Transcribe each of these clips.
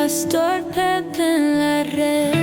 pastor Pepe en la red.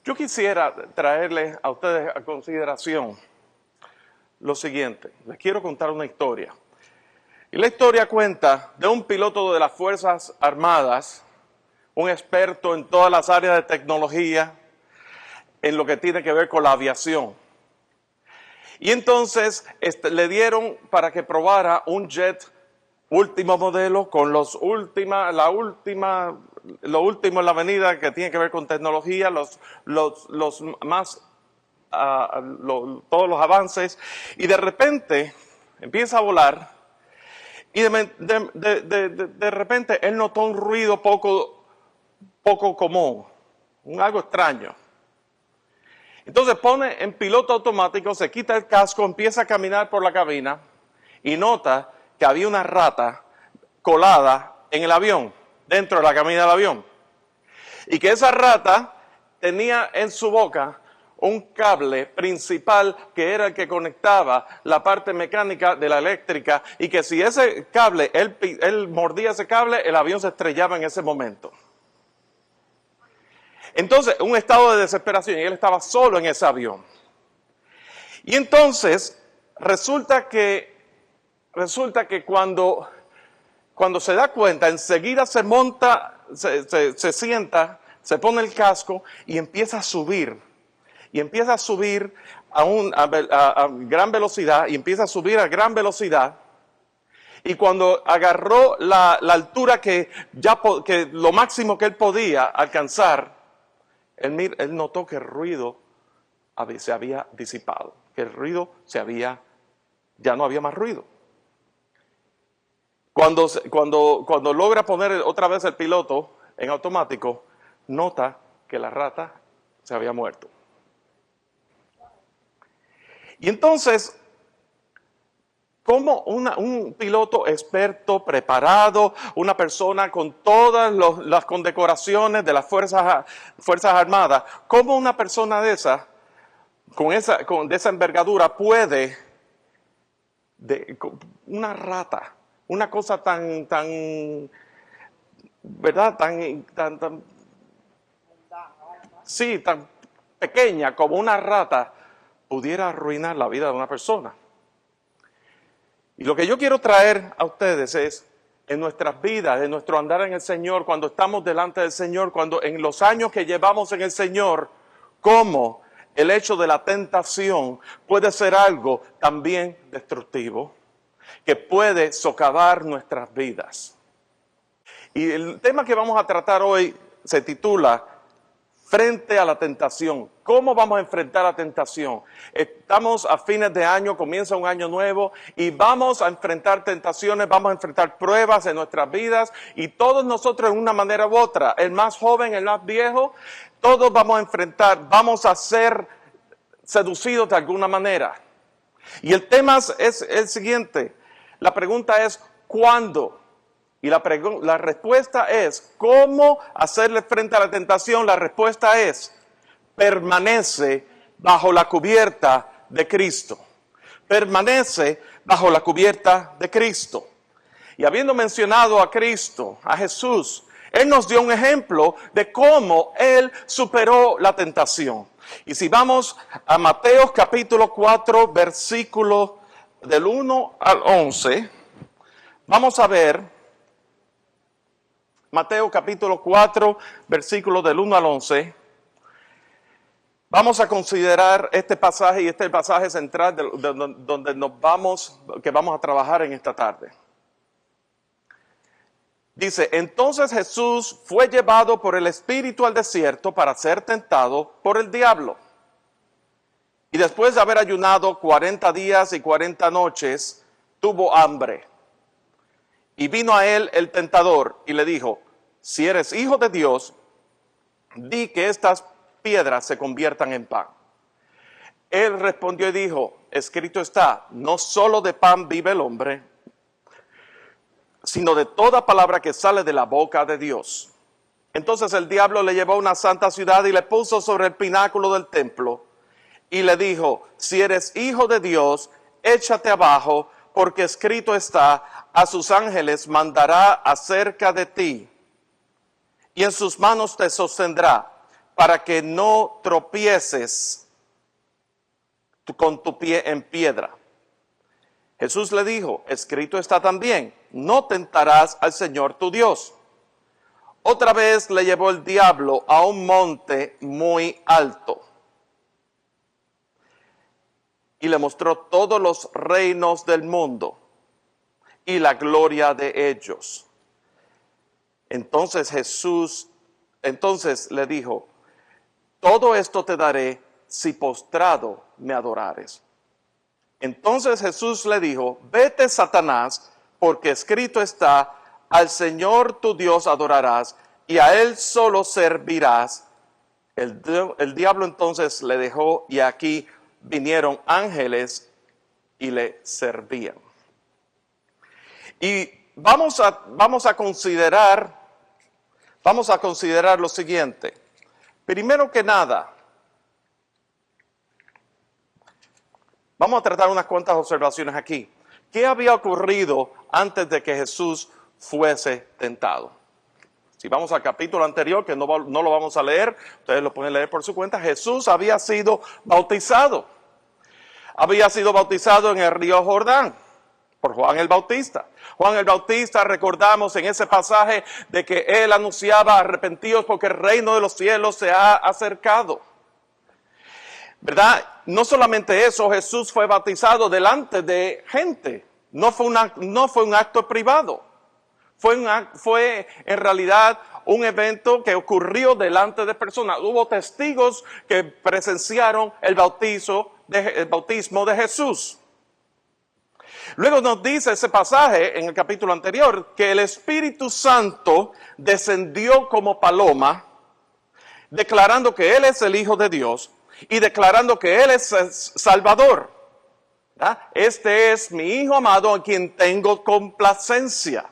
Yo quisiera traerles a ustedes a consideración lo siguiente. Les quiero contar una historia. Y la historia cuenta de un piloto de las Fuerzas Armadas, un experto en todas las áreas de tecnología, en lo que tiene que ver con la aviación. Y entonces le dieron para que probara un jet último modelo con lo último en la avenida que tiene que ver con tecnología, todos los avances, y de repente empieza a volar y de repente él notó un ruido poco común, algo extraño. Entonces pone en piloto automático, se quita el casco, empieza a caminar por la cabina y nota que había una rata colada en el avión, dentro de la cabina del avión. Y que esa rata tenía en su boca un cable principal que era el que conectaba la parte mecánica de la eléctrica, y que si ese cable, él mordía ese cable, el avión se estrellaba en ese momento. Entonces, un estado de desesperación, y él estaba solo en ese avión. Y entonces, resulta que cuando se da cuenta, enseguida se monta, se sienta, se pone el casco y empieza a subir. Y empieza a subir a gran velocidad, y empieza a subir a gran velocidad. Y cuando agarró la altura que lo máximo que él podía alcanzar, él notó que el ruido se había disipado, que el ruido ya no había más ruido. Cuando logra poner otra vez el piloto en automático, nota que la rata se había muerto. Y entonces, como un piloto experto, preparado, una persona con todas las condecoraciones de las Fuerzas Armadas, cómo una persona de esa envergadura puede, una rata, una cosa tan ¿verdad? Tan pequeña como una rata, pudiera arruinar la vida de una persona? Y lo que yo quiero traer a ustedes es, en nuestras vidas, en nuestro andar en el Señor, cuando estamos delante del Señor, cuando en los años que llevamos en el Señor, cómo el hecho de la tentación puede ser algo también destructivo, que puede socavar nuestras vidas. Y el tema que vamos a tratar hoy se titula Frente a la tentación. ¿Cómo vamos a enfrentar la tentación? Estamos a fines de año, comienza un año nuevo y vamos a enfrentar tentaciones, vamos a enfrentar pruebas en nuestras vidas, y todos nosotros en una manera u otra, el más joven, el más viejo, todos vamos a ser seducidos de alguna manera. Y el tema es el siguiente, la pregunta es ¿cuándo? Y la respuesta es, ¿cómo hacerle frente a la tentación? La respuesta es, permanece bajo la cubierta de Cristo. Permanece bajo la cubierta de Cristo. Y habiendo mencionado a Cristo, a Jesús, Él nos dio un ejemplo de cómo Él superó la tentación. Y si vamos a Mateo capítulo 4, versículo del 1 al 11, vamos a ver Mateo capítulo 4, versículos del 1 al 11. Vamos a considerar este pasaje, y este es el pasaje central donde vamos a trabajar en esta tarde. Dice, entonces Jesús fue llevado por el Espíritu al desierto para ser tentado por el diablo. Y después de haber ayunado 40 días y 40 noches, tuvo hambre. Y vino a él el tentador y le dijo, si eres hijo de Dios, di que estas piedras se conviertan en pan. Él respondió y dijo, escrito está, no solo de pan vive el hombre, sino de toda palabra que sale de la boca de Dios. Entonces el diablo le llevó a una santa ciudad y le puso sobre el pináculo del templo y le dijo, si eres hijo de Dios, échate abajo, porque escrito está, a sus ángeles mandará acerca de ti, y en sus manos te sostendrá, para que no tropieces con tu pie en piedra. Jesús le dijo, escrito está también, no tentarás al Señor tu Dios. Otra vez le llevó el diablo a un monte muy alto y le mostró todos los reinos del mundo y la gloria de ellos. Entonces le dijo, todo esto te daré si postrado me adorares. Entonces Jesús le dijo, vete Satanás, porque escrito está, al Señor tu Dios adorarás y a Él solo servirás. El diablo entonces le dejó y aquí vinieron ángeles y le servían. Y vamos a considerar lo siguiente. Primero que nada, vamos a tratar unas cuantas observaciones aquí. ¿Qué había ocurrido antes de que Jesús fuese tentado? Si vamos al capítulo anterior, que no lo vamos a leer, ustedes lo pueden leer por su cuenta, Jesús había sido bautizado. Había sido bautizado en el río Jordán por Juan el Bautista. Juan el Bautista, recordamos en ese pasaje de que él anunciaba, arrepentidos porque el reino de los cielos se ha acercado. ¿Verdad? No solamente eso, Jesús fue bautizado delante de gente. No fue un acto privado. Fue en realidad un evento que ocurrió delante de personas. Hubo testigos que presenciaron el bautismo de Jesús. Luego nos dice ese pasaje en el capítulo anterior que el Espíritu Santo descendió como paloma, declarando que Él es el Hijo de Dios y declarando que Él es el Salvador. ¿verdad? Este es mi Hijo amado en quien tengo complacencia.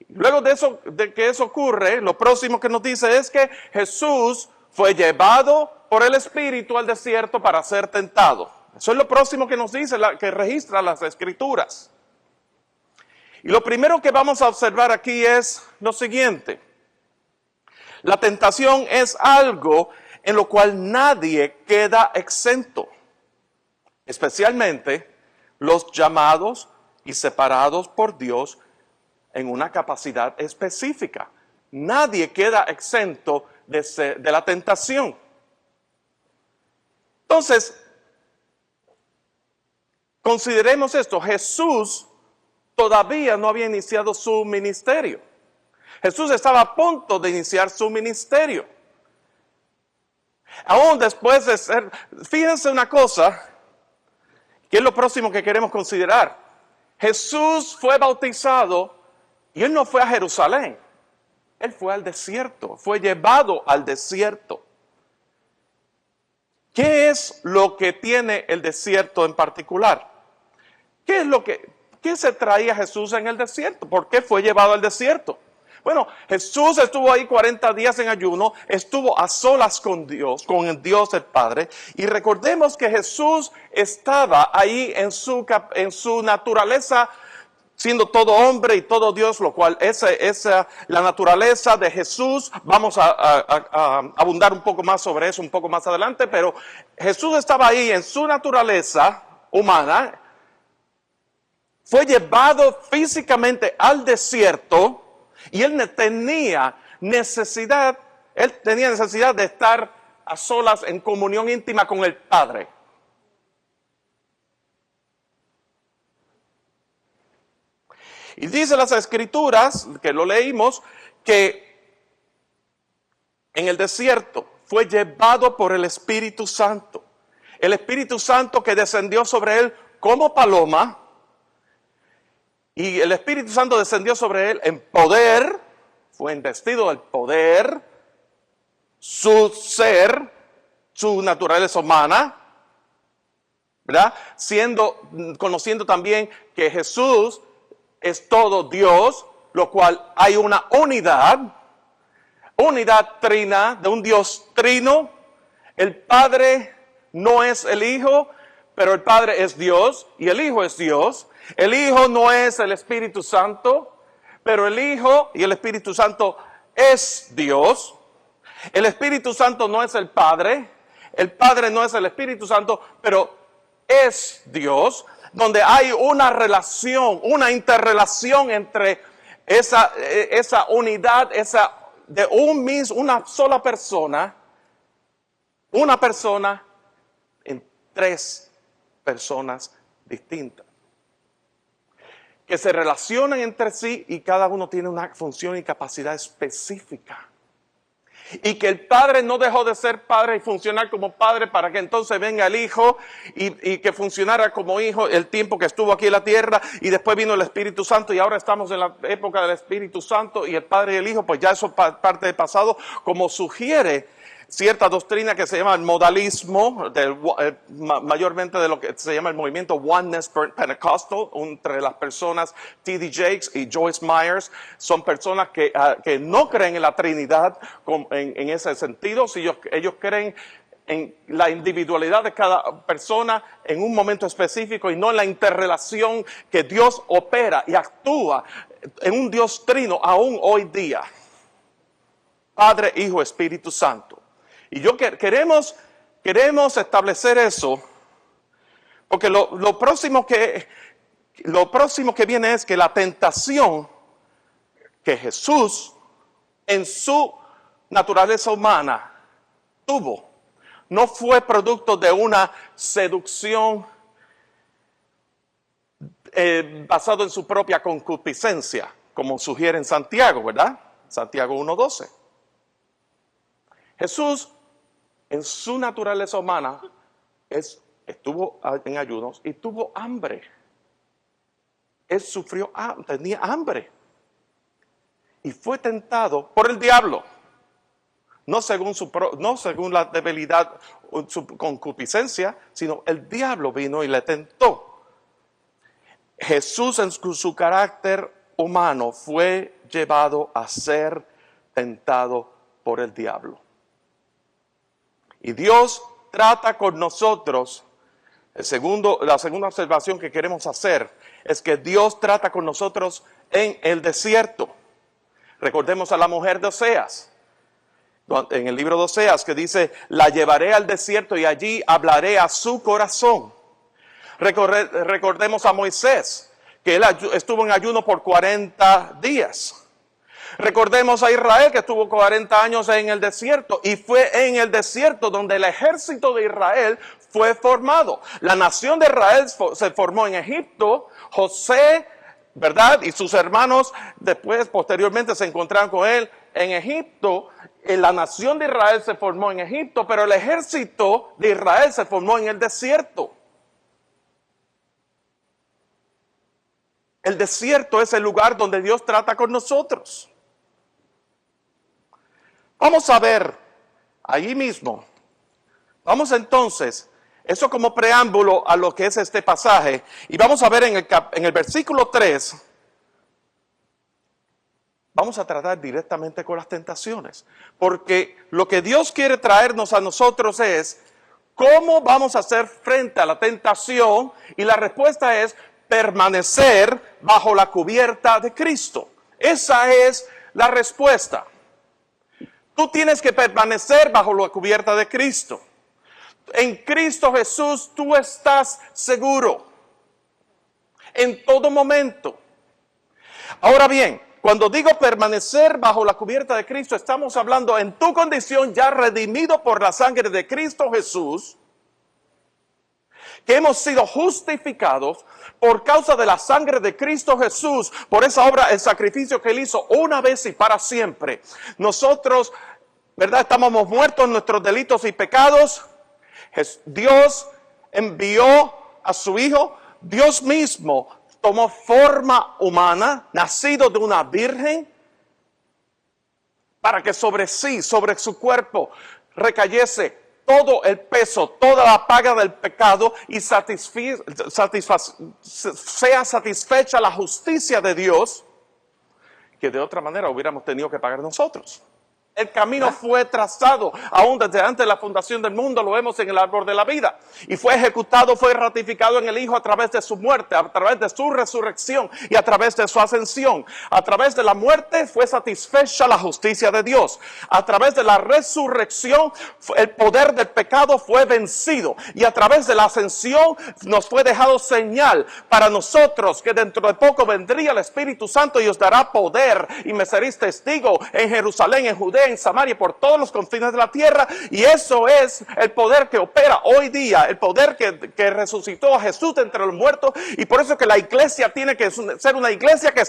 Luego de que eso ocurre, lo próximo que nos dice es que Jesús fue llevado por el Espíritu al desierto para ser tentado. Eso es lo próximo que nos dice, que registra las Escrituras. Y lo primero que vamos a observar aquí es lo siguiente. La tentación es algo en lo cual nadie queda exento. Especialmente los llamados y separados por Dios en una capacidad específica. Nadie queda exento de la tentación. Entonces, consideremos esto. Jesús todavía no había iniciado su ministerio. Jesús estaba a punto de iniciar su ministerio. Aún después de ser, fíjense una cosa, que es lo próximo que queremos considerar. Jesús fue bautizado y Él no fue a Jerusalén. Él fue al desierto, fue llevado al desierto. ¿Qué es lo que tiene el desierto en particular? ¿Qué se traía Jesús en el desierto? ¿Por qué fue llevado al desierto? Bueno, Jesús estuvo ahí 40 días en ayuno, estuvo a solas con Dios el Padre. Y recordemos que Jesús estaba ahí en su naturaleza, siendo todo hombre y todo Dios, lo cual la naturaleza de Jesús. Vamos a abundar un poco más sobre eso un poco más adelante, pero Jesús estaba ahí en su naturaleza humana, fue llevado físicamente al desierto y él tenía necesidad de estar a solas en comunión íntima con el Padre. Y dice las Escrituras, que lo leímos, que en el desierto fue llevado por el Espíritu Santo. El Espíritu Santo que descendió sobre él como paloma. Y el Espíritu Santo descendió sobre él en poder, fue investido del poder, su ser, su naturaleza humana, ¿verdad? Conociendo también que Jesús es todo Dios, lo cual hay una unidad trina, de un Dios trino. El Padre no es el Hijo, pero el Padre es Dios y el Hijo es Dios. El Hijo no es el Espíritu Santo, pero el Hijo y el Espíritu Santo es Dios. El Espíritu Santo no es el Padre no es el Espíritu Santo, pero es Dios, donde hay una relación, una interrelación entre esa unidad, una sola persona, una persona en tres personas distintas, que se relacionan entre sí y cada uno tiene una función y capacidad específica. Y que el Padre no dejó de ser Padre y funcionar como Padre para que entonces venga el Hijo y que funcionara como Hijo el tiempo que estuvo aquí en la tierra, y después vino el Espíritu Santo y ahora estamos en la época del Espíritu Santo y el Padre y el Hijo, pues ya eso parte del pasado, como sugiere cierta doctrina que se llama el modalismo, mayormente de lo que se llama el movimiento Oneness Pentecostal, entre las personas T.D. Jakes y Joyce Myers. Son personas que no creen en la Trinidad en ese sentido. Si ellos creen en la individualidad de cada persona en un momento específico y no en la interrelación que Dios opera y actúa en un Dios trino aún hoy día. Padre, Hijo, Espíritu Santo. Y queremos establecer eso, porque lo próximo que viene es que la tentación que Jesús en su naturaleza humana tuvo, no fue producto de una seducción basado en su propia concupiscencia, como sugiere en Santiago, ¿verdad? Santiago 1:12. Jesús, en su naturaleza humana, estuvo en ayunos y tuvo hambre. Él tenía hambre. Y fue tentado por el diablo. No según la debilidad o su concupiscencia, sino el diablo vino y le tentó. Jesús, en su carácter humano, fue llevado a ser tentado por el diablo. Y Dios trata con nosotros. La segunda observación que queremos hacer es que Dios trata con nosotros en el desierto. Recordemos a la mujer de Oseas, en el libro de Oseas, que dice: la llevaré al desierto y allí hablaré a su corazón. Recordemos a Moisés, que él estuvo en ayuno por 40 días. Recordemos a Israel, que estuvo 40 años en el desierto, y fue en el desierto donde el ejército de Israel fue formado. La nación de Israel se formó en Egipto. José, ¿verdad?, y sus hermanos posteriormente se encontraron con él en Egipto. La nación de Israel se formó en Egipto, pero el ejército de Israel se formó en el desierto. El desierto es el lugar donde Dios trata con nosotros. Vamos a ver allí mismo. Vamos entonces, eso como preámbulo a lo que es este pasaje. Y vamos a ver en el versículo 3. Vamos a tratar directamente con las tentaciones. Porque lo que Dios quiere traernos a nosotros es cómo vamos a hacer frente a la tentación. Y la respuesta es permanecer bajo la cubierta de Cristo. Esa es la respuesta. Tú tienes que permanecer bajo la cubierta de Cristo. En Cristo Jesús tú estás seguro en todo momento. Ahora bien, cuando digo permanecer bajo la cubierta de Cristo, estamos hablando en tu condición ya redimido por la sangre de Cristo Jesús, que hemos sido justificados por causa de la sangre de Cristo Jesús, por esa obra, el sacrificio que Él hizo una vez y para siempre. Nosotros, ¿verdad? Estábamos muertos en nuestros delitos y pecados. Dios envió a su Hijo, Dios mismo tomó forma humana, nacido de una virgen, para que sobre sí, sobre su cuerpo, recayese todo el peso, toda la paga del pecado y sea satisfecha la justicia de Dios, que de otra manera hubiéramos tenido que pagar nosotros. El camino fue trazado, aún desde antes de la fundación del mundo, lo vemos en el árbol de la vida. Y fue ejecutado, fue ratificado en el Hijo a través de su muerte, a través de su resurrección y a través de su ascensión. A través de la muerte fue satisfecha la justicia de Dios. A través de la resurrección, el poder del pecado fue vencido. Y a través de la ascensión nos fue dejado señal para nosotros que dentro de poco vendría el Espíritu Santo y os dará poder. Y me seréis testigo en Jerusalén, en Judea, en Samaria, por todos los confines de la tierra. Y eso es el poder que opera hoy día, el poder que resucitó a Jesús de entre los muertos. Y por eso que la iglesia tiene que ser una iglesia que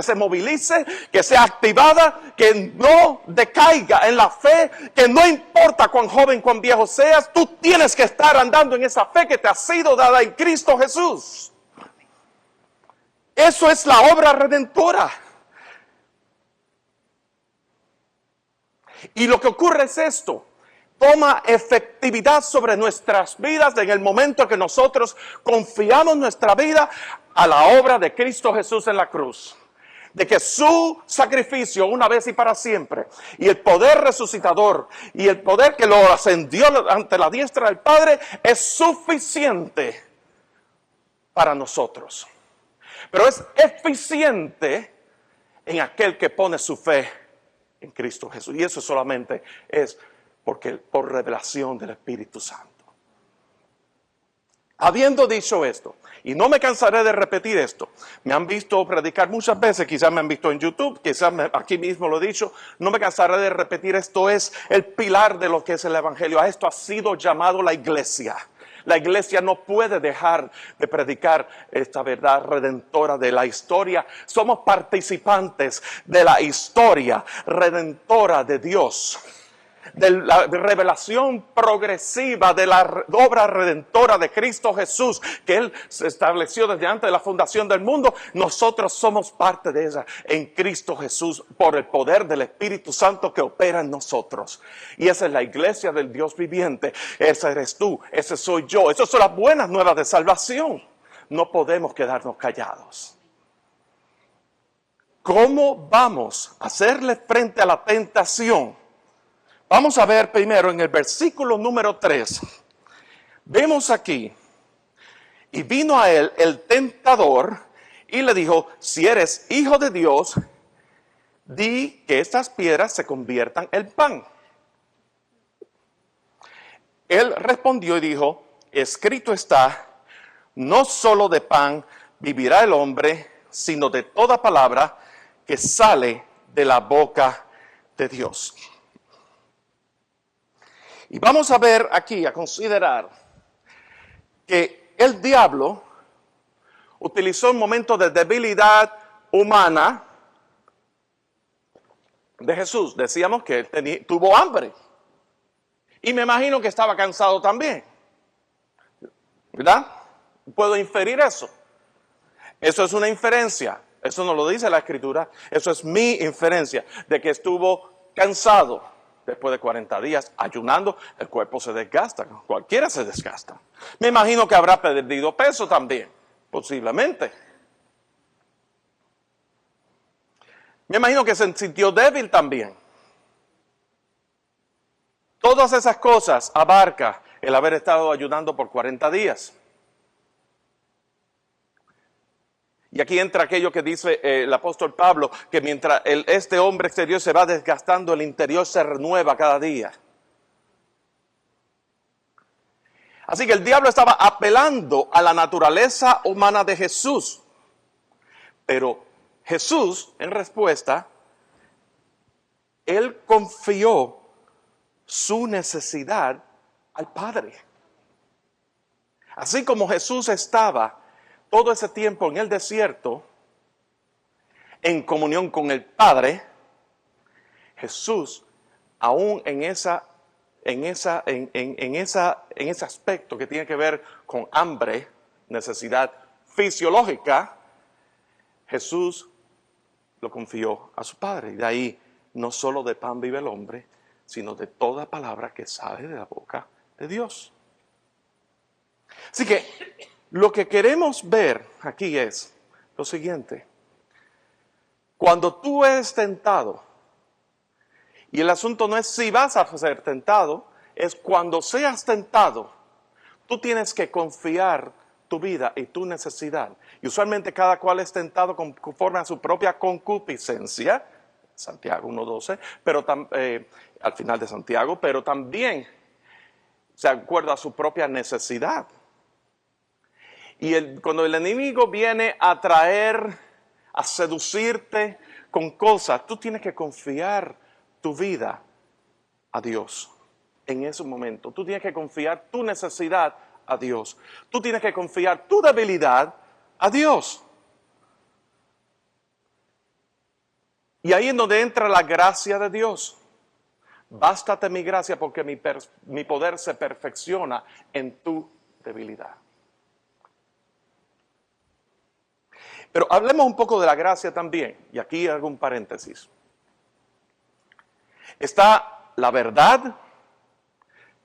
se movilice, que sea activada, que no decaiga en la fe, que no importa cuán joven, cuán viejo seas, tú tienes que estar andando en esa fe que te ha sido dada en Cristo Jesús. Eso es la obra redentora. Y lo que ocurre es esto: toma efectividad sobre nuestras vidas en el momento que nosotros confiamos nuestra vida a la obra de Cristo Jesús en la cruz. De que su sacrificio una vez y para siempre, y el poder resucitador, y el poder que lo ascendió ante la diestra del Padre, es suficiente para nosotros. Pero es eficiente en aquel que pone su fe en Cristo Jesús. Y eso solamente es por revelación del Espíritu Santo. Habiendo dicho esto, y no me cansaré de repetir esto, me han visto predicar muchas veces, quizás me han visto en YouTube, quizás aquí mismo lo he dicho, no me cansaré de repetir, esto es el pilar de lo que es el Evangelio. A esto ha sido llamado la iglesia. La iglesia no puede dejar de predicar esta verdad redentora de la historia. Somos participantes de la historia redentora de Dios, de la revelación progresiva de la obra redentora de Cristo Jesús, que Él se estableció desde antes de la fundación del mundo. Nosotros somos parte de ella en Cristo Jesús por el poder del Espíritu Santo que opera en nosotros. Y esa es la iglesia del Dios viviente. Ese eres tú, ese soy yo. Esas son las buenas nuevas de salvación. No podemos quedarnos callados. ¿Cómo vamos a hacerle frente a la tentación? Vamos a ver primero en el versículo número 3. Vemos aquí: y vino a él el tentador y le dijo: si eres hijo de Dios, di que estas piedras se conviertan en pan. Él respondió y dijo: escrito está, no solo de pan vivirá el hombre, sino de toda palabra que sale de la boca de Dios. Y vamos a ver aquí, a considerar que el diablo utilizó un momento de debilidad humana de Jesús. Decíamos que él tuvo hambre. Y me imagino que estaba cansado también. ¿Verdad? Puedo inferir eso. Eso es una inferencia. Eso no lo dice la Escritura. Eso es mi inferencia de que estuvo cansado. Después de 40 días ayunando, el cuerpo se desgasta. Cualquiera se desgasta. Me imagino que habrá perdido peso también, posiblemente. Me imagino que se sintió débil también. Todas esas cosas abarca el haber estado ayunando por 40 días. Y aquí entra aquello que dice el apóstol Pablo, que mientras este hombre exterior se va desgastando, el interior se renueva cada día. Así que el diablo estaba apelando a la naturaleza humana de Jesús. Pero Jesús, en respuesta, Él confió su necesidad al Padre. Así como Jesús estaba todo ese tiempo en el desierto, en comunión con el Padre, Jesús, aún en ese aspecto que tiene que ver con hambre, necesidad fisiológica, Jesús lo confió a su Padre. Y de ahí, no solo de pan vive el hombre, sino de toda palabra que sale de la boca de Dios. Así que lo que queremos ver aquí es lo siguiente. Cuando tú eres tentado, y el asunto no es si vas a ser tentado, es cuando seas tentado, tú tienes que confiar tu vida y tu necesidad. Y usualmente cada cual es tentado conforme a su propia concupiscencia, Santiago 1:12, pero al final de Santiago, pero también se acuerda a su propia necesidad. Y cuando el enemigo viene a traer, a seducirte con cosas, tú tienes que confiar tu vida a Dios en ese momento. Tú tienes que confiar tu necesidad a Dios. Tú tienes que confiar tu debilidad a Dios. Y ahí es donde entra la gracia de Dios. Bástate mi gracia porque mi poder se perfecciona en tu debilidad. Pero hablemos un poco de la gracia también. Y aquí hago un paréntesis. Está la verdad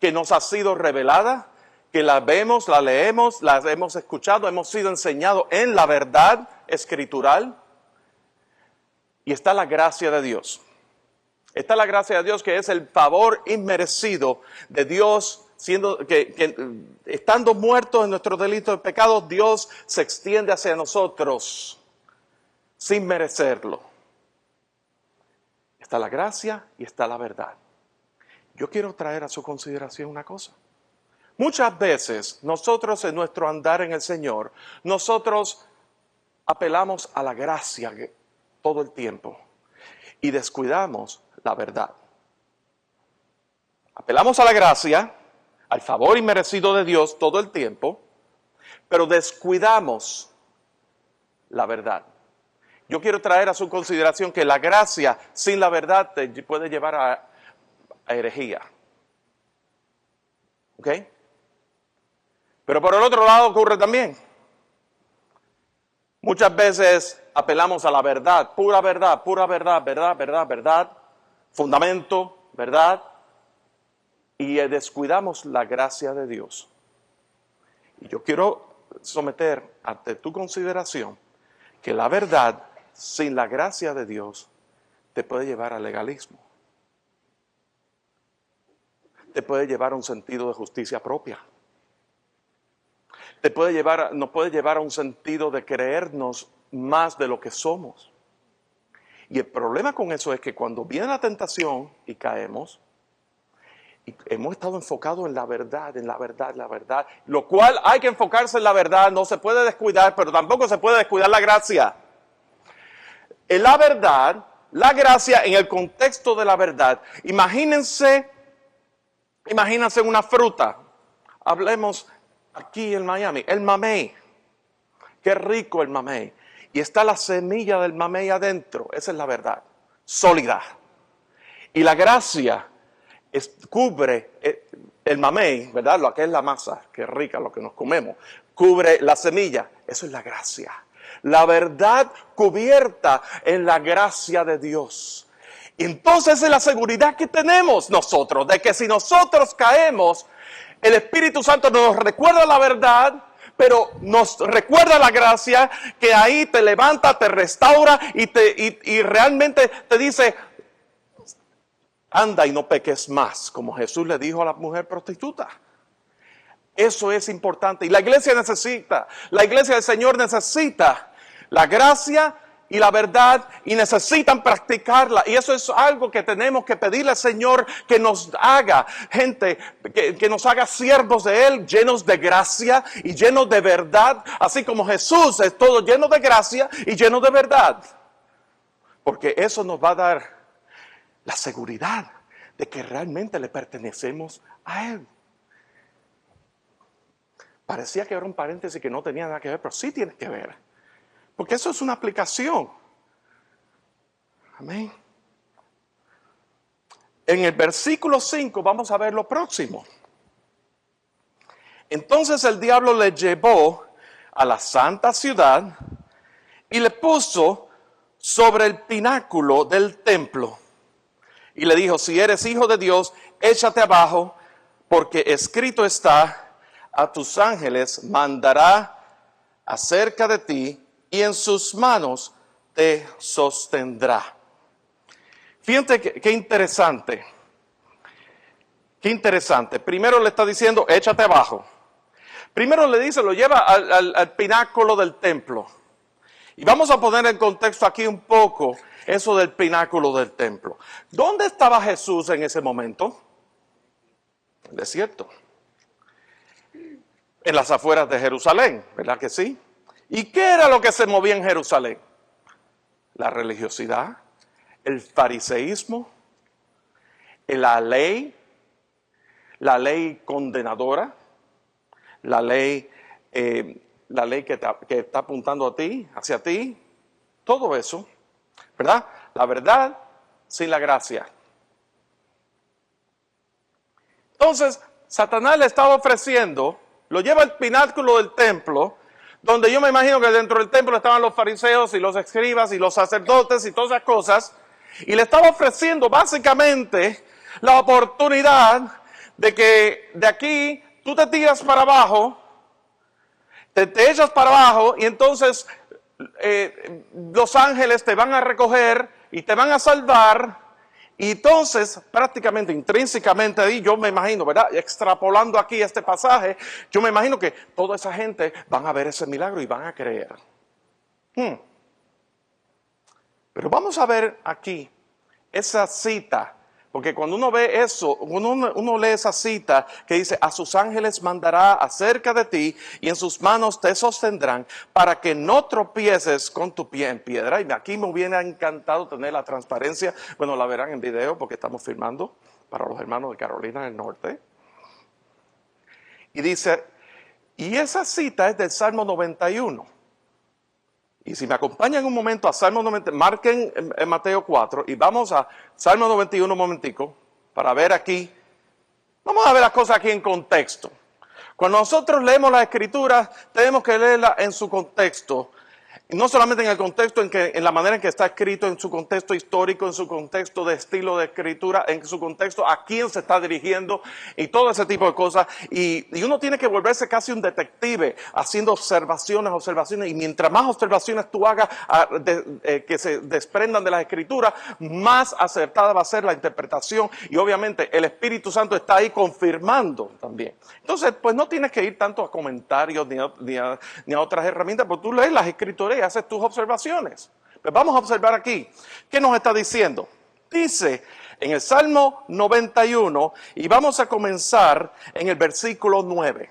que nos ha sido revelada, que la vemos, la leemos, la hemos escuchado, hemos sido enseñados en la verdad escritural. Y está la gracia de Dios. Está la gracia de Dios que es el favor inmerecido de Dios, estando muertos en nuestros delitos y pecados, Dios se extiende hacia nosotros sin merecerlo. Está la gracia y está la verdad. Yo quiero traer a su consideración una cosa. Muchas veces nosotros en nuestro andar en el Señor, nosotros apelamos a la gracia todo el tiempo y descuidamos la verdad. Apelamos a la gracia, al favor inmerecido de Dios todo el tiempo, pero descuidamos la verdad. Yo quiero traer a su consideración que la gracia sin la verdad te puede llevar a herejía. ¿Ok? Pero por el otro lado ocurre también. Muchas veces apelamos a la verdad, verdad, fundamento, verdad, y descuidamos la gracia de Dios. Y yo quiero someter ante tu consideración que la verdad sin la gracia de Dios te puede llevar al legalismo. Te puede llevar a un sentido de justicia propia. Nos puede llevar a un sentido de creernos más de lo que somos. Y el problema con eso es que cuando viene la tentación y caemos, y hemos estado enfocados en la verdad, lo cual hay que enfocarse en la verdad, no se puede descuidar, pero tampoco se puede descuidar la gracia. En la verdad, la gracia en el contexto de la verdad, imagínense una fruta, hablemos aquí en Miami, el mamey, qué rico el mamey, y está la semilla del mamey adentro, esa es la verdad, sólida, y la gracia cubre el mamey, ¿verdad? Lo que es la masa, que es rica, lo que nos comemos, cubre la semilla, eso es la gracia, la verdad cubierta en la gracia de Dios. Entonces es la seguridad que tenemos nosotros, de que si nosotros caemos, el Espíritu Santo nos recuerda la verdad, pero nos recuerda la gracia, que ahí te levanta, te restaura y realmente te dice, anda y no peques más, como Jesús le dijo a la mujer prostituta. Eso es importante y la iglesia del Señor necesita la gracia y la verdad y necesitan practicarla. Y eso es algo que tenemos que pedirle al Señor que nos haga, gente, que nos haga siervos de Él, llenos de gracia y llenos de verdad, así como Jesús es todo lleno de gracia y lleno de verdad. Porque eso nos va a dar la seguridad de que realmente le pertenecemos a Él. Parecía que era un paréntesis que no tenía nada que ver, pero sí tiene que ver. Porque eso es una aplicación. Amén. En el versículo 5 vamos a ver lo próximo. Entonces el diablo le llevó a la santa ciudad y le puso sobre el pináculo del templo. Y le dijo, si eres hijo de Dios, échate abajo, porque escrito está, a tus ángeles mandará acerca de ti y en sus manos te sostendrá. Fíjate qué interesante. Qué interesante. Primero le está diciendo, échate abajo. Primero le dice, lo lleva al pináculo del templo. Y vamos a poner en contexto aquí un poco eso del pináculo del templo. ¿Dónde estaba Jesús en ese momento? En el desierto. En las afueras de Jerusalén, ¿verdad que sí? ¿Y qué era lo que se movía en Jerusalén? La religiosidad, el fariseísmo, la ley condenadora, la ley que está apuntando a ti, hacia ti, todo eso, ¿verdad? La verdad sin la gracia. Entonces, Satanás le estaba ofreciendo, lo lleva al pináculo del templo, donde yo me imagino que dentro del templo estaban los fariseos y los escribas y los sacerdotes y todas esas cosas, y le estaba ofreciendo básicamente la oportunidad de que de aquí tú te tiras para abajo, te echas para abajo y entonces los ángeles te van a recoger y te van a salvar. Y entonces, prácticamente, intrínsecamente ahí, yo me imagino, ¿verdad? Extrapolando aquí este pasaje, yo me imagino que toda esa gente van a ver ese milagro y van a creer. Pero vamos a ver aquí esa cita, porque cuando uno ve eso, uno lee esa cita que dice, a sus ángeles mandará acerca de ti y en sus manos te sostendrán para que no tropieces con tu pie en piedra. Y aquí me hubiera encantado tener la transparencia, bueno, la verán en video porque estamos filmando para los hermanos de Carolina del Norte. Y dice, y esa cita es del Salmo 91. Y si me acompañan un momento a Salmo 90, marquen en Mateo 4 y vamos a Salmo 91 un momentico para ver aquí. Vamos a ver las cosas aquí en contexto. Cuando nosotros leemos las Escrituras, tenemos que leerlas en su contexto. Y no solamente en el contexto, en la manera en que está escrito, en su contexto histórico, en su contexto de estilo de escritura, en su contexto a quién se está dirigiendo y todo ese tipo de cosas. Y uno tiene que volverse casi un detective haciendo observaciones. Y mientras más observaciones tú hagas que se desprendan de las Escrituras, más acertada va a ser la interpretación. Y obviamente el Espíritu Santo está ahí confirmando también. Entonces, pues no tienes que ir tanto a comentarios ni a otras herramientas, porque tú lees las Escrituras y haces tus observaciones. Pues vamos a observar aquí. ¿Qué nos está diciendo? Dice en el Salmo 91 y vamos a comenzar en el versículo 9.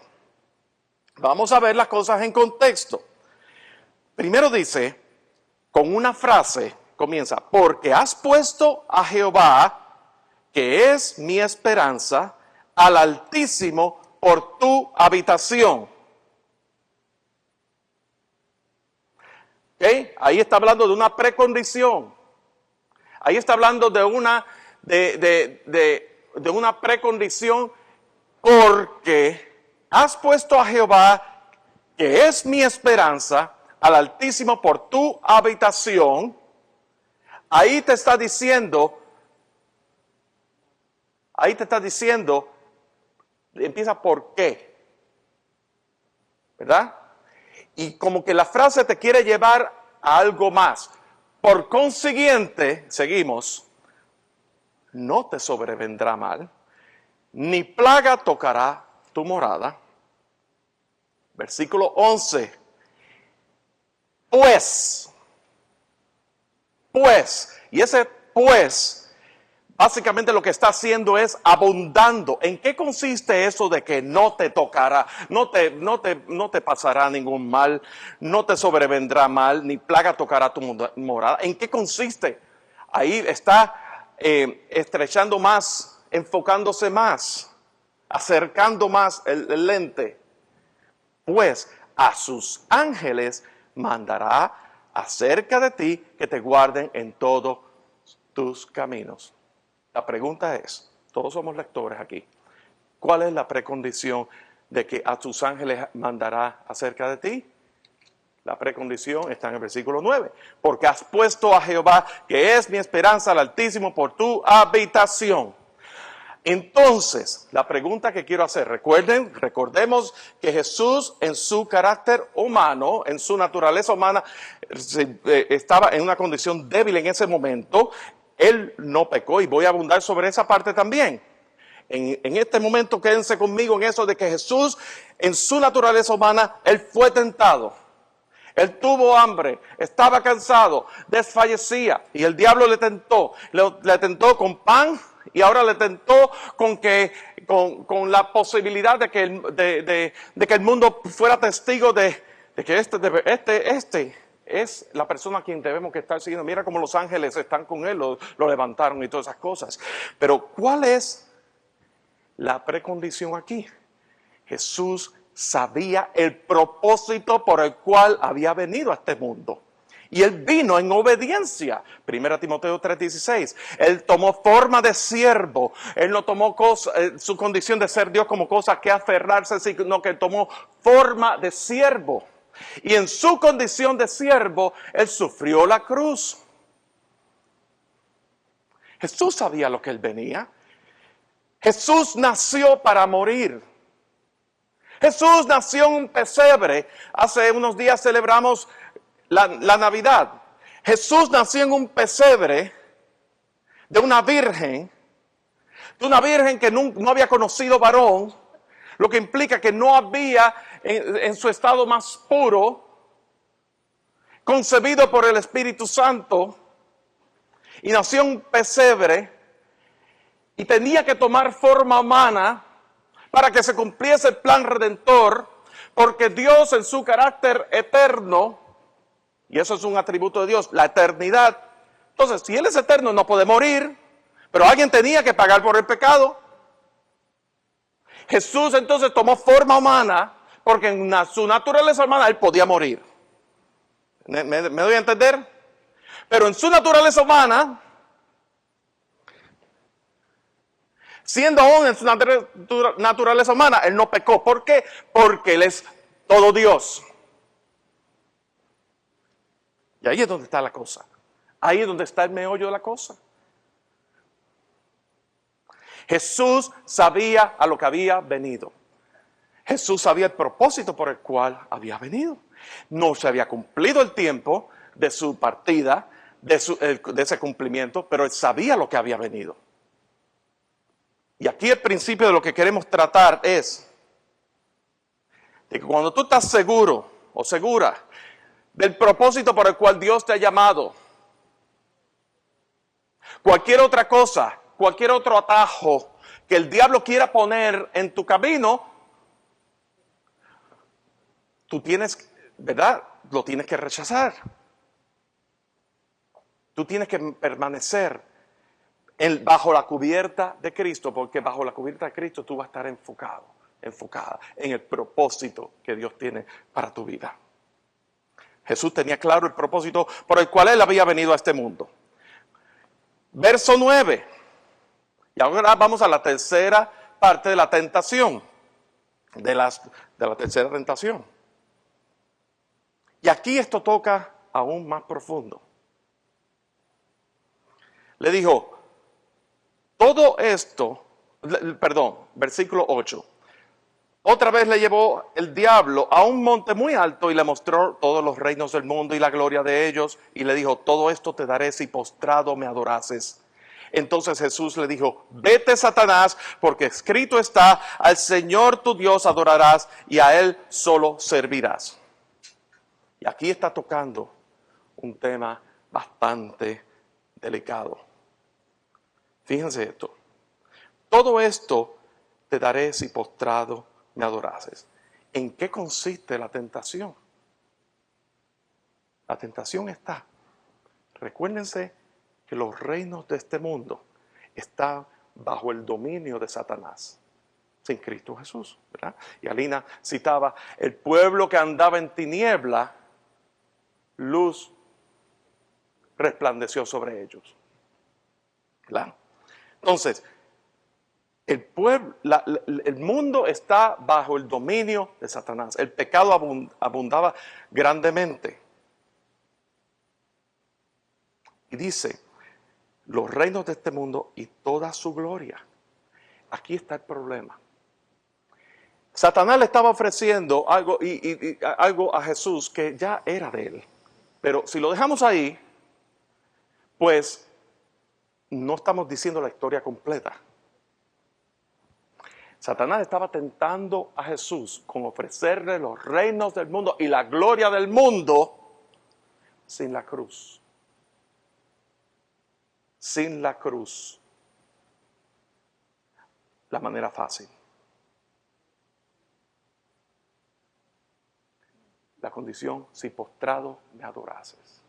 Vamos a ver las cosas en contexto. Primero dice, con una frase, comienza, porque has puesto a Jehová, que es mi esperanza, al Altísimo por tu habitación. ¿Okay? Ahí está hablando de una precondición. Ahí está hablando de una precondición porque has puesto a Jehová, que es mi esperanza, al Altísimo por tu habitación. Ahí te está diciendo, empieza por qué, ¿verdad? Y como que la frase te quiere llevar a algo más. Por consiguiente, seguimos, no te sobrevendrá mal, ni plaga tocará tu morada. Versículo 11. Pues, y ese pues, básicamente lo que está haciendo es abundando. ¿En qué consiste eso de que no te tocará, no te pasará ningún mal, no te sobrevendrá mal, ni plaga tocará tu morada? ¿En qué consiste? Ahí está estrechando más, enfocándose más, acercando más el lente. Pues a sus ángeles mandará acerca de ti que te guarden en todos tus caminos. La pregunta es, todos somos lectores aquí, ¿cuál es la precondición de que a tus ángeles mandará acerca de ti? La precondición está en el versículo 9. Porque has puesto a Jehová, que es mi esperanza, al Altísimo, por tu habitación. Entonces, la pregunta que quiero hacer, recordemos que Jesús en su carácter humano, en su naturaleza humana, estaba en una condición débil en ese momento. Él no pecó y voy a abundar sobre esa parte también. En este momento quédense conmigo en eso de que Jesús en su naturaleza humana, Él fue tentado. Él tuvo hambre, estaba cansado, desfallecía y el diablo le tentó con pan y ahora le tentó con la posibilidad de que el mundo fuera testigo de que este es la persona a quien debemos que estar siguiendo. Mira cómo los ángeles están con él, lo levantaron y todas esas cosas. Pero ¿cuál es la precondición aquí? Jesús sabía el propósito por el cual había venido a este mundo. Y Él vino en obediencia. 1 Timoteo 3:16. Él tomó forma de siervo. Él no tomó su condición de ser Dios como cosa que aferrarse, sino que tomó forma de siervo. Y en su condición de siervo, Él sufrió la cruz. Jesús sabía lo que Él venía. Jesús nació para morir. Jesús nació en un pesebre. Hace unos días celebramos la Navidad. Jesús nació en un pesebre de una virgen que no había conocido varón, lo que implica que no había en su estado más puro, concebido por el Espíritu Santo, y nació en un pesebre y tenía que tomar forma humana para que se cumpliese el plan redentor, porque Dios en su carácter eterno, y eso es un atributo de Dios, la eternidad. Entonces, si Él es eterno, no puede morir, pero alguien tenía que pagar por el pecado. Jesús entonces tomó forma humana, porque en su naturaleza humana Él podía morir. ¿Me doy a entender? Pero en su naturaleza humana, siendo aún en su naturaleza humana, Él no pecó. ¿Por qué? Porque Él es todo Dios. Y ahí es donde está la cosa. Ahí es donde está el meollo de la cosa. Jesús sabía a lo que había venido. Jesús sabía el propósito por el cual había venido. No se había cumplido el tiempo de su partida, de ese cumplimiento, pero Él sabía lo que había venido. Y aquí el principio de lo que queremos tratar es de que cuando tú estás seguro o segura del propósito por el cual Dios te ha llamado, cualquier otra cosa, cualquier otro atajo que el diablo quiera poner en tu camino, tú tienes, ¿verdad? Lo tienes que rechazar. Tú tienes que permanecer bajo la cubierta de Cristo, porque bajo la cubierta de Cristo tú vas a estar enfocada en el propósito que Dios tiene para tu vida. Jesús tenía claro el propósito por el cual Él había venido a este mundo. Verso 9. Y ahora vamos a la tercera parte de la tentación. De la tercera tentación. Y aquí esto toca aún más profundo. Le dijo, todo esto, versículo 8. Otra vez le llevó el diablo a un monte muy alto y le mostró todos los reinos del mundo y la gloria de ellos. Y le dijo, todo esto te daré si postrado me adorases. Entonces Jesús le dijo, vete Satanás, porque escrito está, al Señor tu Dios adorarás y a Él solo servirás. Y aquí está tocando un tema bastante delicado. Fíjense esto. Todo esto te daré si postrado me adorases. ¿En qué consiste la tentación? La tentación está, recuérdense que los reinos de este mundo están bajo el dominio de Satanás, sin Cristo Jesús, ¿verdad? Y Alina citaba, el pueblo que andaba en tiniebla, luz resplandeció sobre ellos. ¿Verdad? Entonces, el mundo está bajo el dominio de Satanás. El pecado abundaba grandemente. Y dice, los reinos de este mundo y toda su gloria. Aquí está el problema. Satanás le estaba ofreciendo algo, algo a Jesús que ya era de él. Pero si lo dejamos ahí, pues no estamos diciendo la historia completa. Satanás estaba tentando a Jesús con ofrecerle los reinos del mundo y la gloria del mundo sin la cruz. Sin la cruz. La manera fácil. La condición, si postrado me adorases.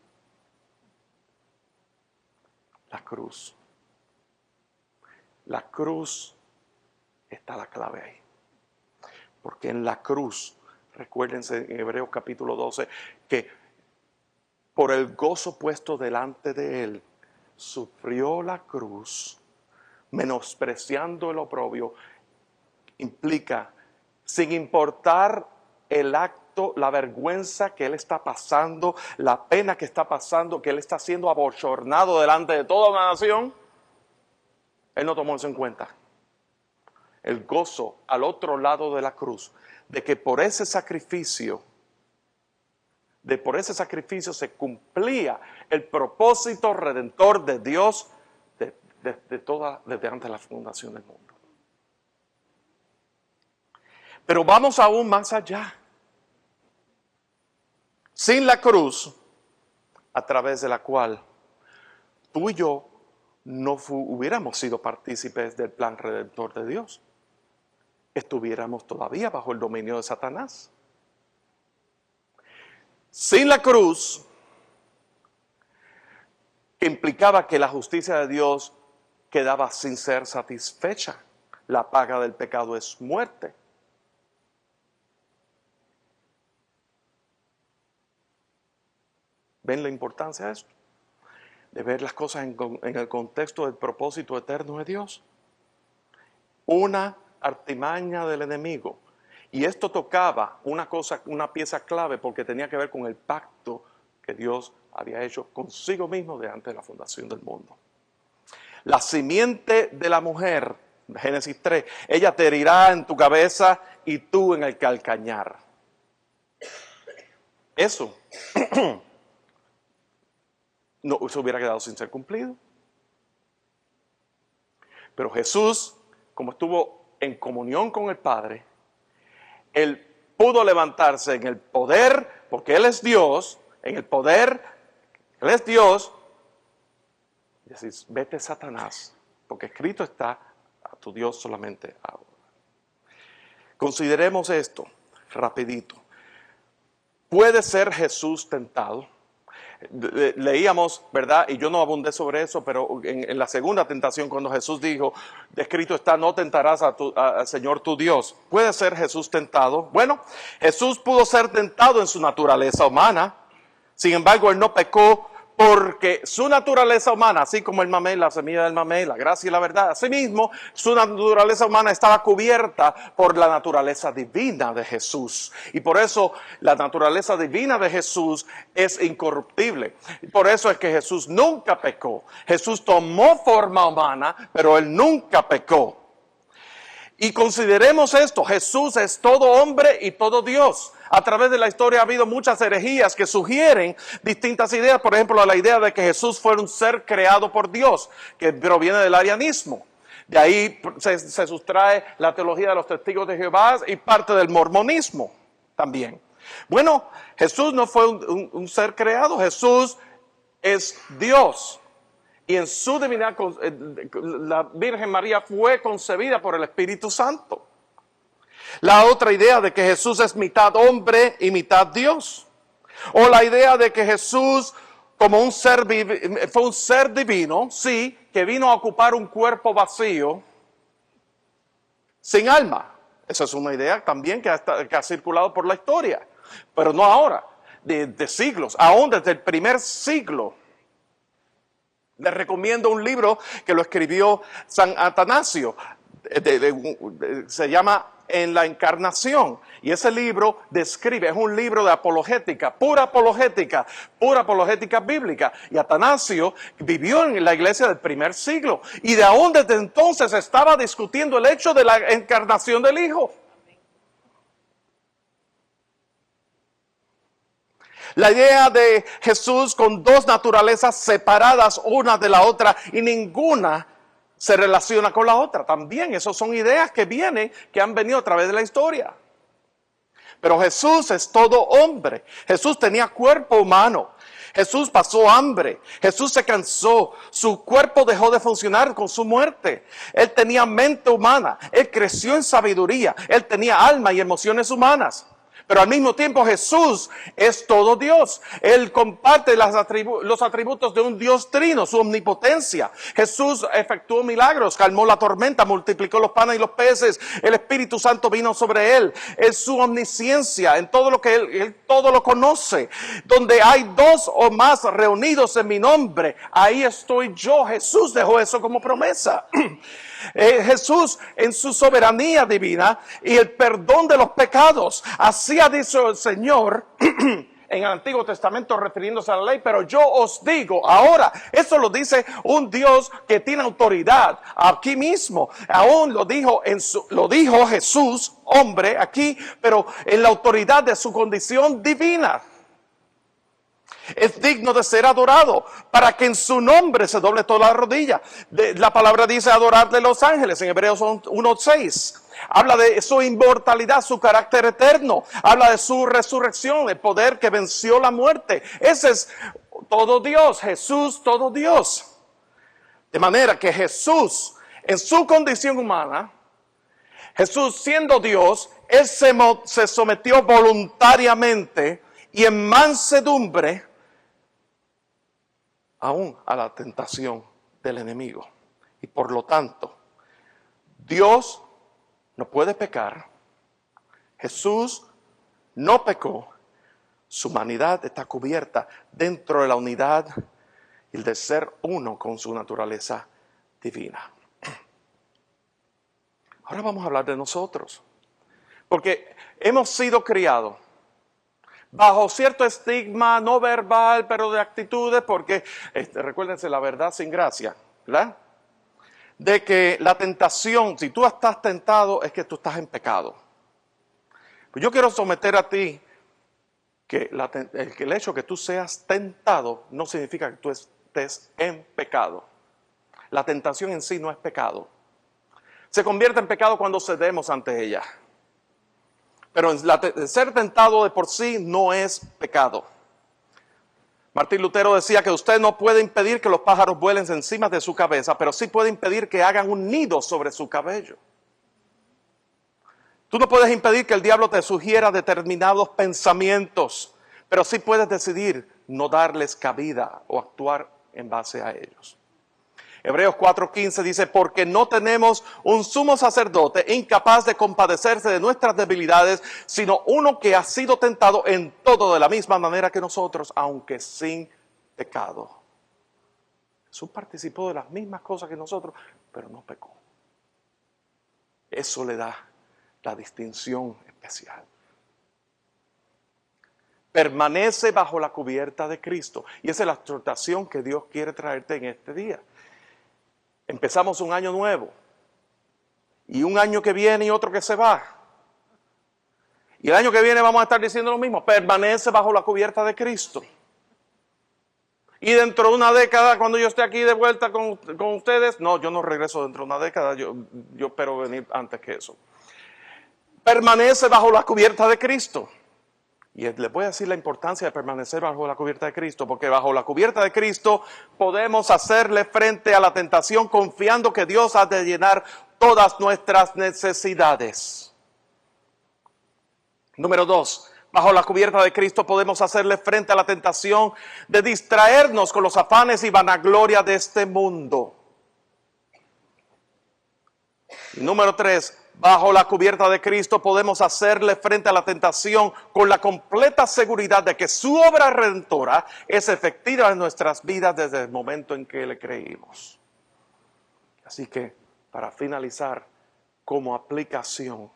La cruz. La cruz está la clave ahí. Porque en la cruz, recuérdense en Hebreos capítulo 12, que por el gozo puesto delante de él, sufrió la cruz, menospreciando el oprobio, implica, sin importar el acto, la vergüenza que él está pasando, la pena que está pasando, que él está siendo abochornado delante de toda una nación, él no tomó eso en cuenta. El gozo al otro lado de la cruz, de que por ese sacrificio se cumplía el propósito redentor de Dios desde antes de la fundación del mundo. Pero vamos aún más allá. Sin la cruz, a través de la cual tú y yo no hubiéramos sido partícipes del plan redentor de Dios, estuviéramos todavía bajo el dominio de Satanás. Sin la cruz, que implicaba que la justicia de Dios quedaba sin ser satisfecha. La paga del pecado es muerte. ¿Ven la importancia de esto? De ver las cosas en el contexto del propósito eterno de Dios. Una artimaña del enemigo. Y esto tocaba una pieza clave porque tenía que ver con el pacto que Dios había hecho consigo mismo de antes de la fundación del mundo. La simiente de la mujer, Génesis 3, ella te herirá en tu cabeza y tú en el calcañar. Eso no se hubiera quedado sin ser cumplido. Pero Jesús, como estuvo en comunión con el Padre, Él pudo levantarse en el poder, porque Él es Dios, en el poder, Él es Dios, y decir, vete Satanás, porque escrito está, a tu Dios solamente ahora. Consideremos esto, rapidito. ¿Puede ser Jesús tentado? Leíamos, ¿verdad? Y yo no abundé sobre eso, pero en la segunda tentación, cuando Jesús dijo, escrito está, no tentarás al Señor tu Dios. ¿Puede ser Jesús tentado? Bueno, Jesús pudo ser tentado en su naturaleza humana. Sin embargo, Él no pecó porque su naturaleza humana, así como el mamey, la semilla del mamey, la gracia y la verdad, asimismo, su naturaleza humana estaba cubierta por la naturaleza divina de Jesús. Y por eso la naturaleza divina de Jesús es incorruptible. Por eso es que Jesús nunca pecó. Jesús tomó forma humana, pero Él nunca pecó. Y consideremos esto, Jesús es todo hombre y todo Dios. A través de la historia ha habido muchas herejías que sugieren distintas ideas. Por ejemplo, la idea de que Jesús fue un ser creado por Dios, que proviene del arianismo. De ahí se sustrae la teología de los testigos de Jehová y parte del mormonismo también. Bueno, Jesús no fue un ser creado, Jesús es Dios. Y en su divinidad, la Virgen María fue concebida por el Espíritu Santo. La otra idea de que Jesús es mitad hombre y mitad Dios. O la idea de que Jesús como un ser, fue un ser divino, sí, que vino a ocupar un cuerpo vacío, sin alma. Esa es una idea también que ha circulado por la historia, pero no ahora, de siglos, aún desde el primer siglo. Les recomiendo un libro que lo escribió San Atanasio, se llama En la Encarnación, y ese libro describe, es un libro de apologética bíblica, y Atanasio vivió en la iglesia del primer siglo, y de aún desde entonces estaba discutiendo el hecho de la encarnación del Hijo. La idea de Jesús con dos naturalezas separadas una de la otra y ninguna se relaciona con la otra. También esas son ideas que han venido a través de la historia. Pero Jesús es todo hombre. Jesús tenía cuerpo humano. Jesús pasó hambre. Jesús se cansó. Su cuerpo dejó de funcionar con su muerte. Él tenía mente humana. Él creció en sabiduría. Él tenía alma y emociones humanas. Pero al mismo tiempo Jesús es todo Dios. Él comparte los atributos de un Dios trino, su omnipotencia. Jesús efectuó milagros, calmó la tormenta, multiplicó los panes y los peces. El Espíritu Santo vino sobre él. Es su omnisciencia en todo lo que él todo lo conoce. Donde hay dos o más reunidos en mi nombre, ahí estoy yo. Jesús dejó eso como promesa. Jesús en su soberanía divina y el perdón de los pecados. Así ha dicho el Señor en el Antiguo Testamento refiriéndose a la ley, pero yo os digo ahora, eso lo dice un Dios que tiene autoridad aquí mismo. Aún lo dijo Jesús, hombre, aquí, pero en la autoridad de su condición divina. Es digno de ser adorado, para que en su nombre se doble toda la rodilla. La palabra dice adorarle los ángeles en Hebreos 1:6. Habla de su inmortalidad, su carácter eterno. Habla de su resurrección, el poder que venció la muerte. Ese es todo Dios, Jesús todo Dios. De manera que Jesús, en su condición humana, Jesús siendo Dios, Él se sometió voluntariamente y en mansedumbre aún a la tentación del enemigo. Y por lo tanto, Dios no puede pecar. Jesús no pecó. Su humanidad está cubierta dentro de la unidad y el de ser uno con su naturaleza divina. Ahora vamos a hablar de nosotros. Porque hemos sido criados bajo cierto estigma no verbal, pero de actitudes, porque recuérdense la verdad sin gracia, ¿verdad? De que la tentación, si tú estás tentado, es que tú estás en pecado. Pues yo quiero someter a ti que el hecho de que tú seas tentado no significa que tú estés en pecado. La tentación en sí no es pecado. Se convierte en pecado cuando cedemos ante ella. Pero ser tentado de por sí no es pecado. Martín Lutero decía que usted no puede impedir que los pájaros vuelen encima de su cabeza, pero sí puede impedir que hagan un nido sobre su cabello. Tú no puedes impedir que el diablo te sugiera determinados pensamientos, pero sí puedes decidir no darles cabida o actuar en base a ellos. Hebreos 4:15 dice, porque no tenemos un sumo sacerdote incapaz de compadecerse de nuestras debilidades, sino uno que ha sido tentado en todo de la misma manera que nosotros, aunque sin pecado. Jesús participó de las mismas cosas que nosotros, pero no pecó. Eso le da la distinción especial. Permanece bajo la cubierta de Cristo. Y esa es la exhortación que Dios quiere traerte en este día. Empezamos un año nuevo, y un año que viene y otro que se va. Y el año que viene vamos a estar diciendo lo mismo, permanece bajo la cubierta de Cristo. Y dentro de una década, cuando yo esté aquí de vuelta con ustedes, no, yo no regreso dentro de una década, yo espero venir antes que eso. Permanece bajo la cubierta de Cristo. Y les voy a decir la importancia de permanecer bajo la cubierta de Cristo, porque bajo la cubierta de Cristo podemos hacerle frente a la tentación confiando que Dios ha de llenar todas nuestras necesidades. Número 2, Bajo la cubierta de Cristo podemos hacerle frente a la tentación de distraernos con los afanes y vanagloria de este mundo. Y número 3, bajo la cubierta de Cristo podemos hacerle frente a la tentación con la completa seguridad de que su obra redentora es efectiva en nuestras vidas desde el momento en que le creímos. Así que, para finalizar, como aplicación,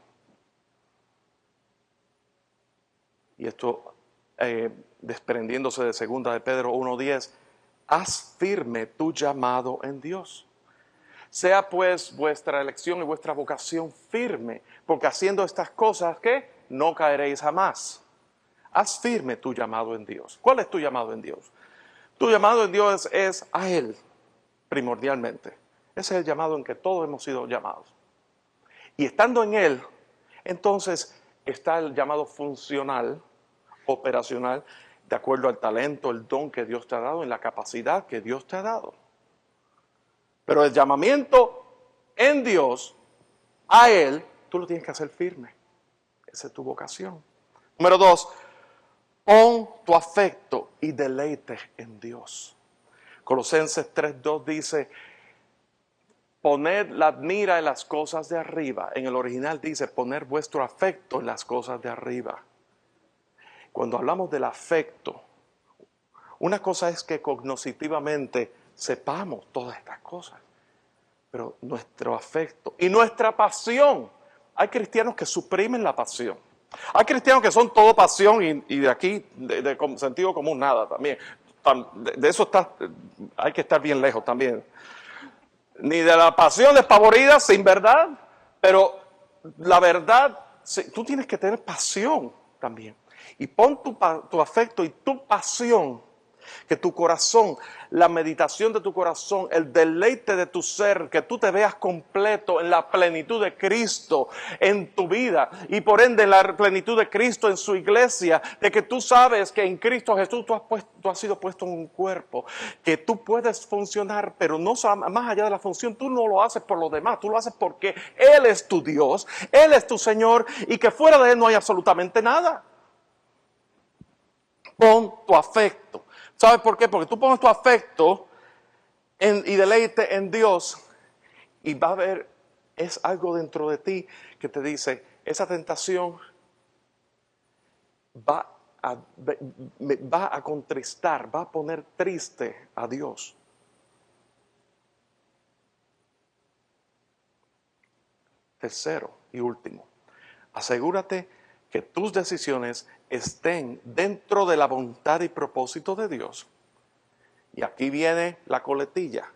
y esto desprendiéndose de 2 de Pedro 1:10, haz firme tu llamado en Dios. Sea pues vuestra elección y vuestra vocación firme, porque haciendo estas cosas, ¿qué? No caeréis jamás. Haz firme tu llamado en Dios. ¿Cuál es tu llamado en Dios? Tu llamado en Dios es a Él, primordialmente. Ese es el llamado en que todos hemos sido llamados. Y estando en Él, entonces está el llamado funcional, operacional, de acuerdo al talento, el don que Dios te ha dado, en la capacidad que Dios te ha dado. Pero el llamamiento en Dios, a Él, tú lo tienes que hacer firme. Esa es tu vocación. Número 2, pon tu afecto y deleite en Dios. Colosenses 3:2 dice, poned la mira en las cosas de arriba. En el original dice, poner vuestro afecto en las cosas de arriba. Cuando hablamos del afecto, una cosa es que cognitivamente sepamos todas estas cosas, pero nuestro afecto y nuestra pasión, hay cristianos que suprimen la pasión. Hay cristianos que son todo pasión y de aquí, de sentido común, nada también. De eso hay que estar bien lejos también. Ni de la pasión despavorida, sin verdad, pero la verdad, tú tienes que tener pasión también. Y pon tu afecto y tu pasión, que tu corazón, la meditación de tu corazón, el deleite de tu ser, que tú te veas completo en la plenitud de Cristo en tu vida y por ende en la plenitud de Cristo en su iglesia, de que tú sabes que en Cristo Jesús tú has sido puesto en un cuerpo, que tú puedes funcionar, pero no más allá de la función, tú no lo haces por lo demás, tú lo haces porque Él es tu Dios, Él es tu Señor y que fuera de Él no hay absolutamente nada. Pon tu afecto. ¿Sabes por qué? Porque tú pones tu afecto y deleite en Dios y va a haber, es algo dentro de ti que te dice, esa tentación va a contristar, va a poner triste a Dios. Tercero y último, asegúrate que tus decisiones estén dentro de la voluntad y propósito de Dios. Y aquí viene la coletilla,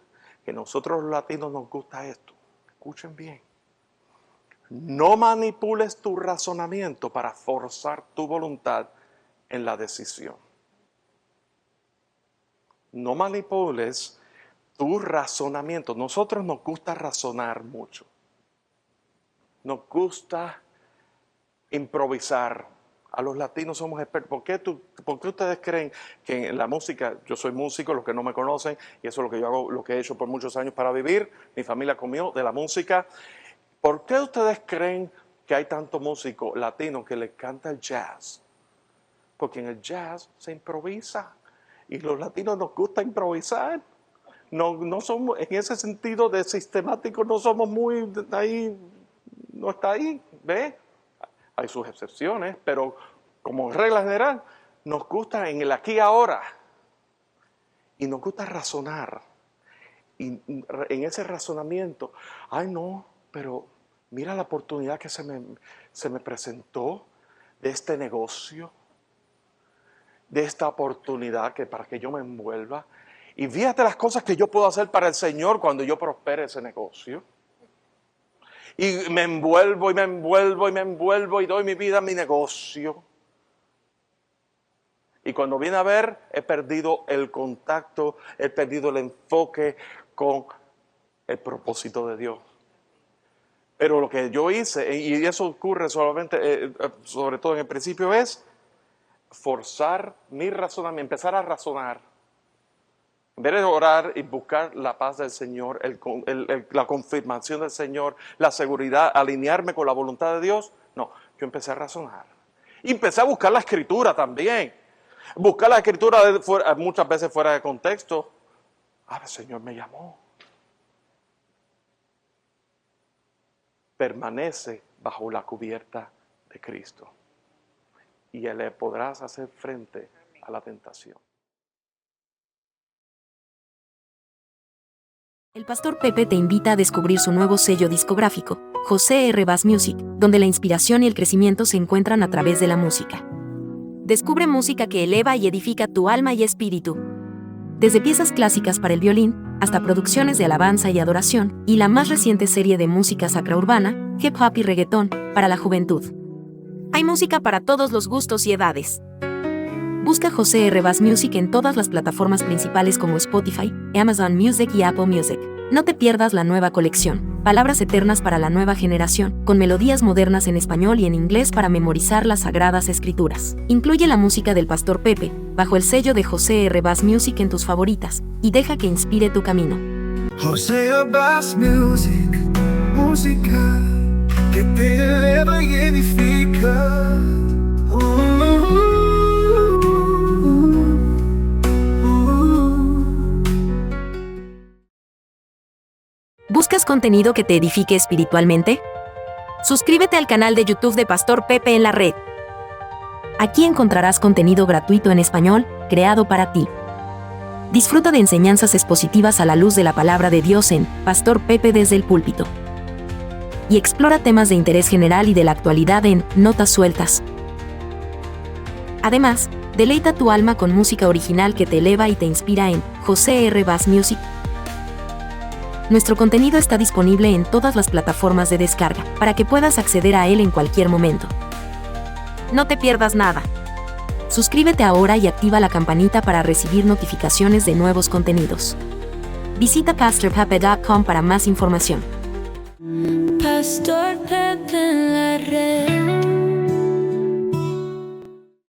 que nosotros los latinos nos gusta esto. Escuchen bien. No manipules tu razonamiento para forzar tu voluntad en la decisión. No manipules tu razonamiento. Nosotros nos gusta razonar mucho. Nos gusta improvisar. A los latinos somos expertos. ¿Por qué ustedes creen que en la música, yo soy músico, los que no me conocen, y eso es lo que yo hago, lo que he hecho por muchos años para vivir, mi familia comió de la música? ¿Por qué ustedes creen que hay tanto músico latino que le canta el jazz? Porque en el jazz se improvisa y los latinos nos gusta improvisar. No somos, en ese sentido de sistemático, no somos muy ahí, no está ahí, ¿ves? Hay sus excepciones, pero como regla general, nos gusta en el aquí y ahora. Y nos gusta razonar. Y en ese razonamiento, ay no, pero mira la oportunidad que se me presentó de este negocio, de esta oportunidad para que yo me envuelva. Y fíjate las cosas que yo puedo hacer para el Señor cuando yo prospere ese negocio. Y me envuelvo y me envuelvo y me envuelvo y doy mi vida a mi negocio. Y cuando viene a ver, he perdido el contacto, he perdido el enfoque con el propósito de Dios. Pero lo que yo hice, y eso ocurre solamente, sobre todo en el principio, es forzar mi razonamiento, empezar a razonar. En vez de orar y buscar la paz del Señor, la confirmación del Señor, la seguridad, alinearme con la voluntad de Dios, no, yo empecé a razonar. Y empecé a buscar la escritura también. Buscar la escritura muchas veces fuera de contexto. El Señor me llamó. Permanece bajo la cubierta de Cristo. Y le podrás hacer frente a la tentación. El Pastor Pepe te invita a descubrir su nuevo sello discográfico, José R. Bass Music, donde la inspiración y el crecimiento se encuentran a través de la música. Descubre música que eleva y edifica tu alma y espíritu. Desde piezas clásicas para el violín, hasta producciones de alabanza y adoración, y la más reciente serie de música sacra urbana, hip hop y reggaetón, para la juventud. Hay música para todos los gustos y edades. Busca José R. Bass Music en todas las plataformas principales como Spotify, Amazon Music y Apple Music. No te pierdas la nueva colección, Palabras Eternas para la Nueva Generación, con melodías modernas en español y en inglés para memorizar las Sagradas Escrituras. Incluye la música del Pastor Pepe, bajo el sello de José R. Bass Music en tus favoritas, y deja que inspire tu camino. José R. Bass Music, música que te eleva y edifica. ¿Buscas contenido que te edifique espiritualmente? Suscríbete al canal de YouTube de Pastor Pepe en la red. Aquí encontrarás contenido gratuito en español, creado para ti. Disfruta de enseñanzas expositivas a la luz de la palabra de Dios en Pastor Pepe desde el púlpito. Y explora temas de interés general y de la actualidad en Notas Sueltas. Además, deleita tu alma con música original que te eleva y te inspira en José R. Bass Music. Nuestro contenido está disponible en todas las plataformas de descarga, para que puedas acceder a él en cualquier momento. No te pierdas nada. Suscríbete ahora y activa la campanita para recibir notificaciones de nuevos contenidos. Visita pastorpepe.com para más información. Pastor Pepe en la red.